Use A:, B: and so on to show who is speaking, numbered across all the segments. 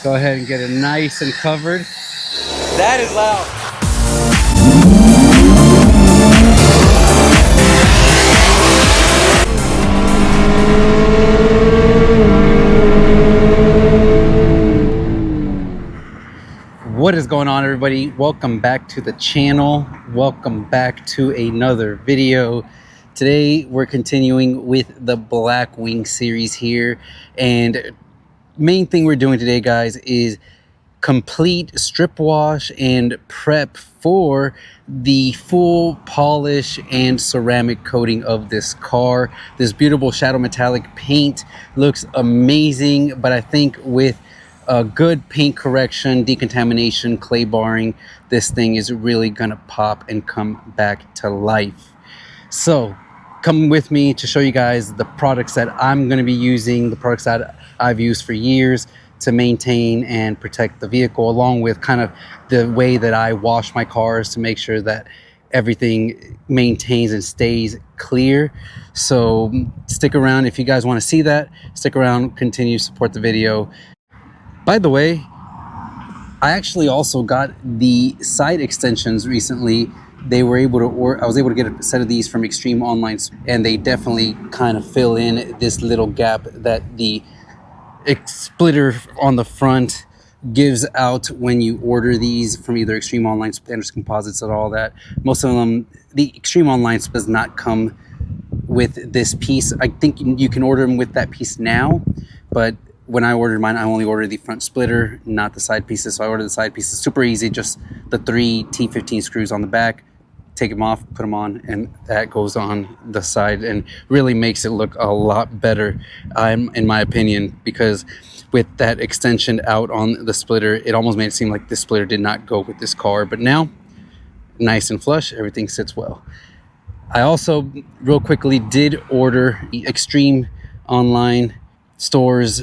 A: Go ahead and get it nice and covered. That is loud. What is going on, everybody? Welcome back to the channel. Welcome back to another video. Today we're continuing with the Blackwing series here, and main thing we're doing today, guys, is complete strip wash and prep for the full polish and ceramic coating of this car. This beautiful shadow metallic paint looks amazing, but I think with a good paint correction, decontamination, clay barring, this thing is really gonna pop and come back to life. So come with me to show you guys the products that I'm gonna be using, the products that I've used for years to maintain and protect the vehicle, along with kind of the way that I wash my cars to make sure that everything maintains and stays clear. So stick around if you guys want to see that. Stick around, continue to support the video. By the way, I actually also got the side extensions recently. They were able to, I was able to get a set of these from Extreme Online, and they definitely kind of fill in this little gap that the splitter on the front gives out when you order these from either Extreme Online, Standards Composites, and all that. Most of them, the Extreme Online does not come with this piece. I think you can order them with that piece now, but when I ordered mine, I only ordered the front splitter, not the side pieces. So I ordered the side pieces. Super easy, just the 3 T15 screws on the back. Take them off, put them on, and that goes on the side and really makes it look a lot better, in my opinion, because with that extension out on the splitter, it almost made it seem like this splitter did not go with this car. But now, nice and flush, everything sits well. I also, real quickly, did order the Extreme Online Store's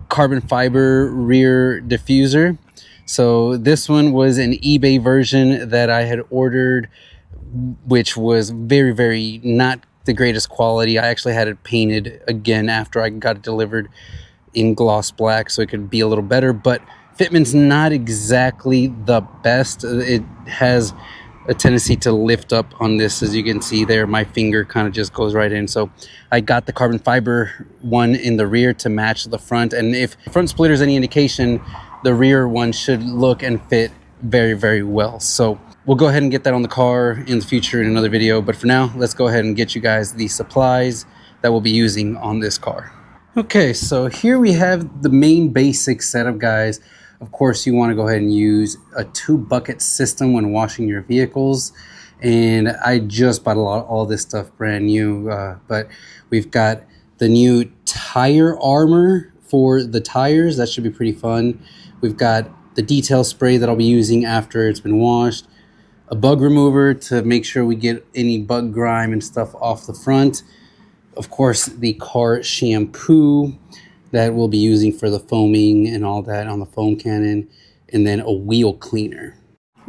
A: carbon fiber rear diffuser. So this one was an eBay version that I had ordered, which was very not the greatest quality. I actually had it painted again after I got it delivered in gloss black so it could be a little better, but fitment's not exactly the best. It has a tendency to lift up on this. As you can see there, my finger kind of just goes right in. So I got the carbon fiber one in the rear to match the front, and if front splitter is any indication, the rear one should look and fit very well. So we'll go ahead and get that on the car in the future in another video, but for now, let's go ahead and get you guys the supplies that we'll be using on this car. Okay, so here we have the main basic setup, guys. Of course, you want to go ahead and use a 2-bucket system when washing your vehicles. And I just bought all this stuff brand new, but we've got the new tire armor for the tires. That should be pretty fun. We've got the detail spray that I'll be using after it's been washed, a bug remover to make sure we get any bug grime and stuff off the front. Of course, the car shampoo that we'll be using for the foaming and all that on the foam cannon, and then a wheel cleaner.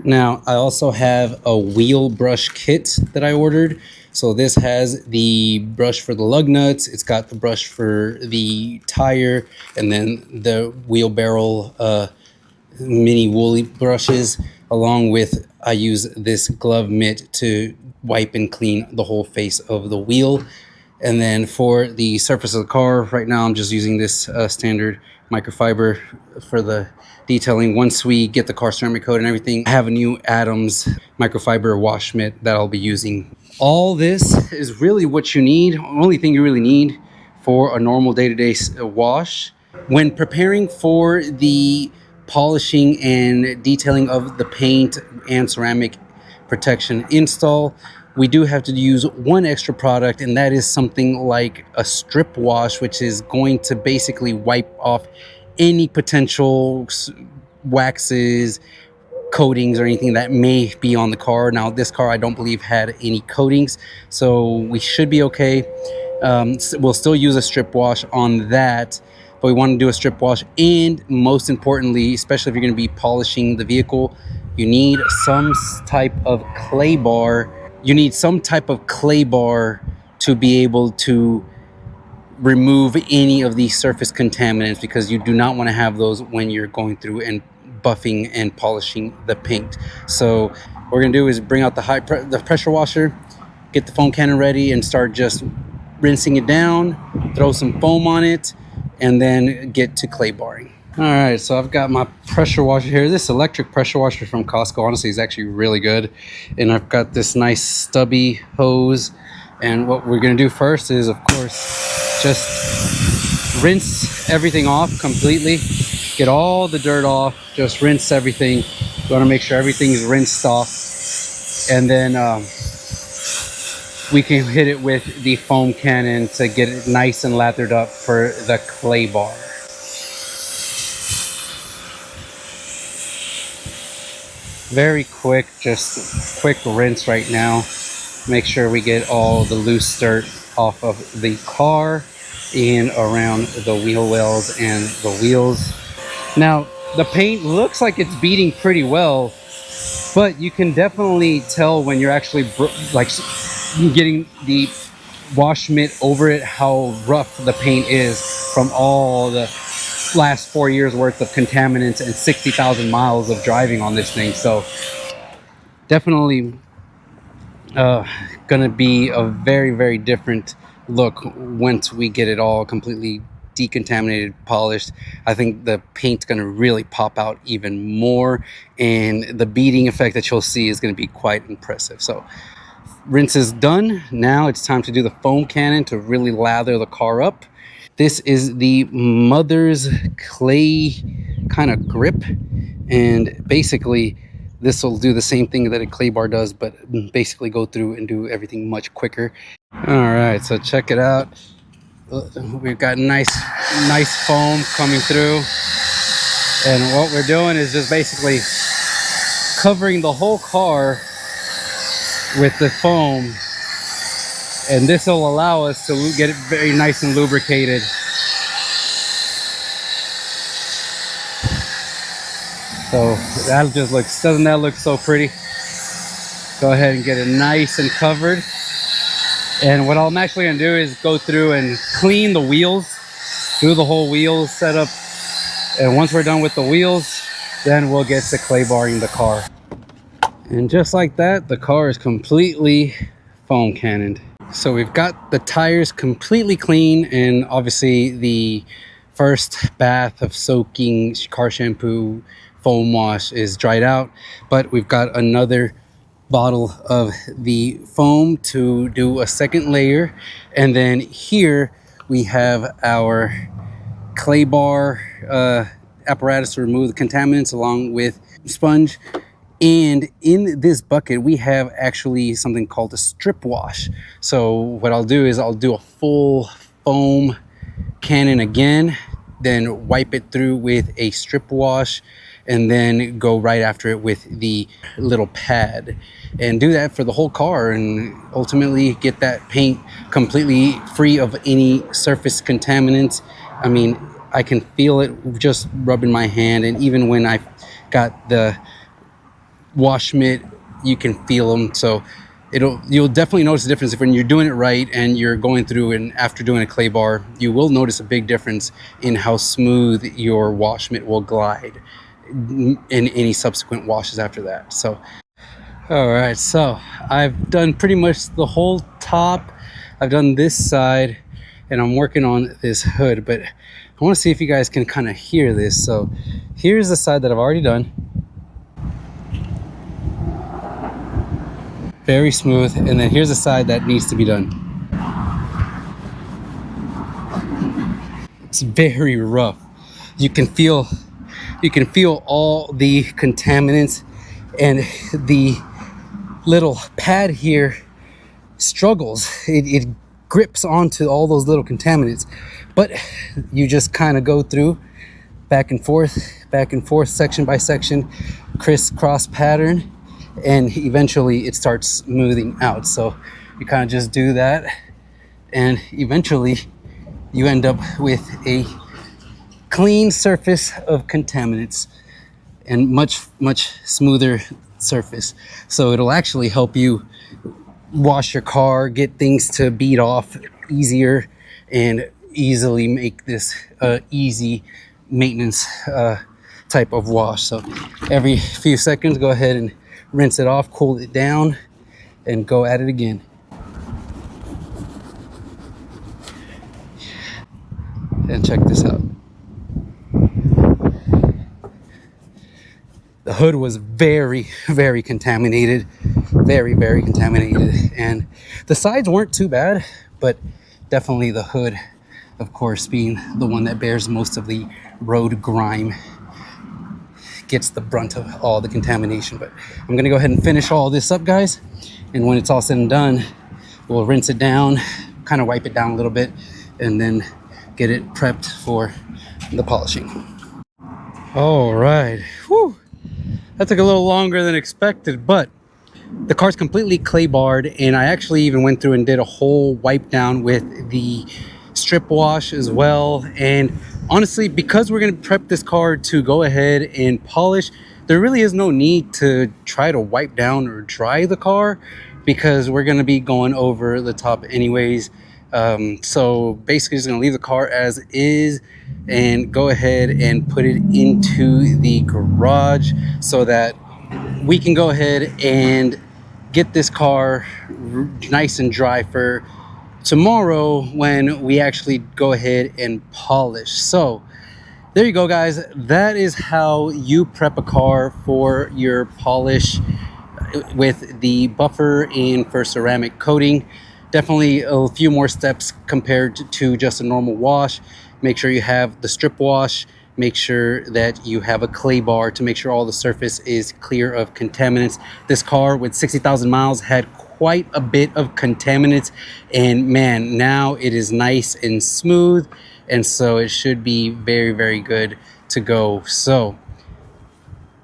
A: Now, I also have a wheel brush kit that I ordered. So this has the brush for the lug nuts, it's got the brush for the tire, and then the wheel barrel mini woolly brushes, along with, I use this glove mitt to wipe and clean the whole face of the wheel. And then for the surface of the car, right now I'm just using this standard microfiber for the detailing. Once we get the car ceramic coat and everything, I have a new Adams microfiber wash mitt that I'll be using. All this is really what you need, only thing you really need for a normal day-to-day wash. When preparing for the polishing and detailing of the paint and ceramic protection install, we do have to use one extra product, and that is something like a strip wash, which is going to basically wipe off any potential waxes, coatings, or anything that may be on the car. Now, this car I don't believe had any coatings, so we should be okay. We'll still use a strip wash on that, but we want to do a strip wash, and most importantly, especially if you're going to be polishing the vehicle, you need some type of clay bar. You need some type of clay bar to be able to remove any of these surface contaminants, because you do not want to have those when you're going through and buffing and polishing the paint. So what we're gonna do is bring out the pressure washer, get the foam cannon ready, and start just rinsing it down, throw some foam on it, and then get to clay barring. All right, so I've got my pressure washer here. This electric pressure washer from Costco, honestly, is actually really good. And I've got this nice stubby hose. And what we're gonna do first is, of course, just rinse everything off completely. Get all the dirt off, just rinse everything. You wanna make sure everything's rinsed off. And then we can hit it with the foam cannon to get it nice and lathered up for the clay bar. Very quick, just quick rinse right now. Make sure we get all the loose dirt off of the car and around the wheel wells and the wheels. Now, the paint looks like it's beating pretty well, but you can definitely tell when you're actually like getting the wash mitt over it how rough the paint is from all the last 4 years worth of contaminants and 60,000 miles of driving on this thing. So definitely gonna be a very, very different look once we get it all completely decontaminated, polished. I think the paint's gonna really pop out even more, and the beading effect that you'll see is gonna be quite impressive. So rinse is done. Now it's time to do the foam cannon to really lather the car up. This is the Mother's Clay kind of grip, and basically this will do the same thing that a clay bar does, but basically go through and do everything much quicker. All right, so check it out. We've got nice foam coming through, and what we're doing is just basically covering the whole car with the foam, and this will allow us to get it very nice and lubricated. So that just looks, doesn't that look so pretty? Go ahead and get it nice and covered. And what I'm actually gonna do is go through and clean the wheels, do the whole wheel setup. And once we're done with the wheels, then we'll get to clay barring the car. And just like that, the car is completely foam cannoned. So we've got the tires completely clean, and obviously the first bath of soaking car shampoo foam wash is dried out, but we've got another bottle of the foam to do a second layer. And then here we have our clay bar apparatus to remove the contaminants along with sponge. And in this bucket, we have actually something called a strip wash. So what I'll do is I'll do a full foam cannon again, then wipe it through with a strip wash, and then go right after it with the little pad, and do that for the whole car, and ultimately get that paint completely free of any surface contaminants. I mean, I can feel it just rubbing my hand, and even when I got the wash mitt, you can feel them. So you'll definitely notice a difference if when you're doing it right and you're going through, and after doing a clay bar, you will notice a big difference in how smooth your wash mitt will glide in any subsequent washes after that. So all right, so I've done pretty much the whole top. I've done this side, and I'm working on this hood, but I want to see if you guys can kind of hear this. So here's the side that I've already done. Very smooth. And then here's the side that needs to be done. It's very rough. You can feel all the contaminants, and the little pad here struggles. It grips onto all those little contaminants, but you just kind of go through back and forth, section by section, crisscross pattern, and eventually it starts smoothing out. So you kind of just do that, and eventually you end up with a clean surface of contaminants and much smoother surface. So it'll actually help you wash your car, get things to bead off easier, and easily make this easy maintenance type of wash. So every few seconds, go ahead and rinse it off, cool it down, and go at it again. And check this out. The hood was very contaminated, very contaminated, and the sides weren't too bad, but definitely the hood, of course, being the one that bears most of the road grime, gets the brunt of all the contamination. But I'm gonna go ahead and finish all this up, guys, and when it's all said and done, we'll rinse it down, kind of wipe it down a little bit, and then get it prepped for the polishing. All right, whew. That took a little longer than expected, but the car's completely clay-barred, and I actually even went through and did a whole wipe down with the strip wash as well. And honestly, because we're going to prep this car to go ahead and polish, there really is no need to try to wipe down or dry the car, because we're going to be going over the top anyways. So basically just going to leave the car as is and go ahead and put it into the garage so that we can go ahead and get this car nice and dry for tomorrow when we actually go ahead and polish. So there you go, guys. That is how you prep a car for your polish with the buffer and for ceramic coating. Definitely a few more steps compared to just a normal wash. Make sure you have the strip wash. Make sure that you have a clay bar to make sure all the surface is clear of contaminants. This car with 60,000 miles had quite a bit of contaminants, and man, now it is nice and smooth, and so it should be very good to go. So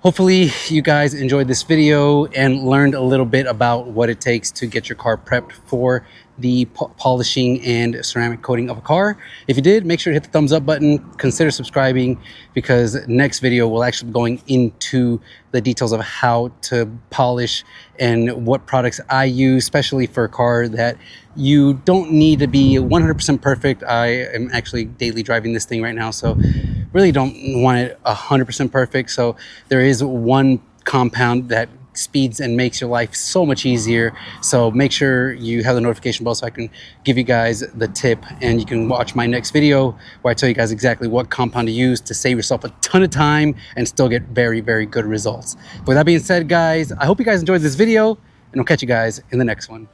A: hopefully you guys enjoyed this video and learned a little bit about what it takes to get your car prepped for the polishing and ceramic coating of a car. If you did, make sure to hit the thumbs up button, consider subscribing, because next video we'll actually be going into the details of how to polish and what products I use, especially for a car that you don't need to be 100% perfect. I am actually daily driving this thing right now, so really don't want it 100% perfect. So there is one compound that speeds and makes your life so much easier. So make sure you have the notification bell so I can give you guys the tip, and you can watch my next video where I tell you guys exactly what compound to use to save yourself a ton of time and still get very good results. With that being said, guys, I hope you guys enjoyed this video, and I'll catch you guys in the next one.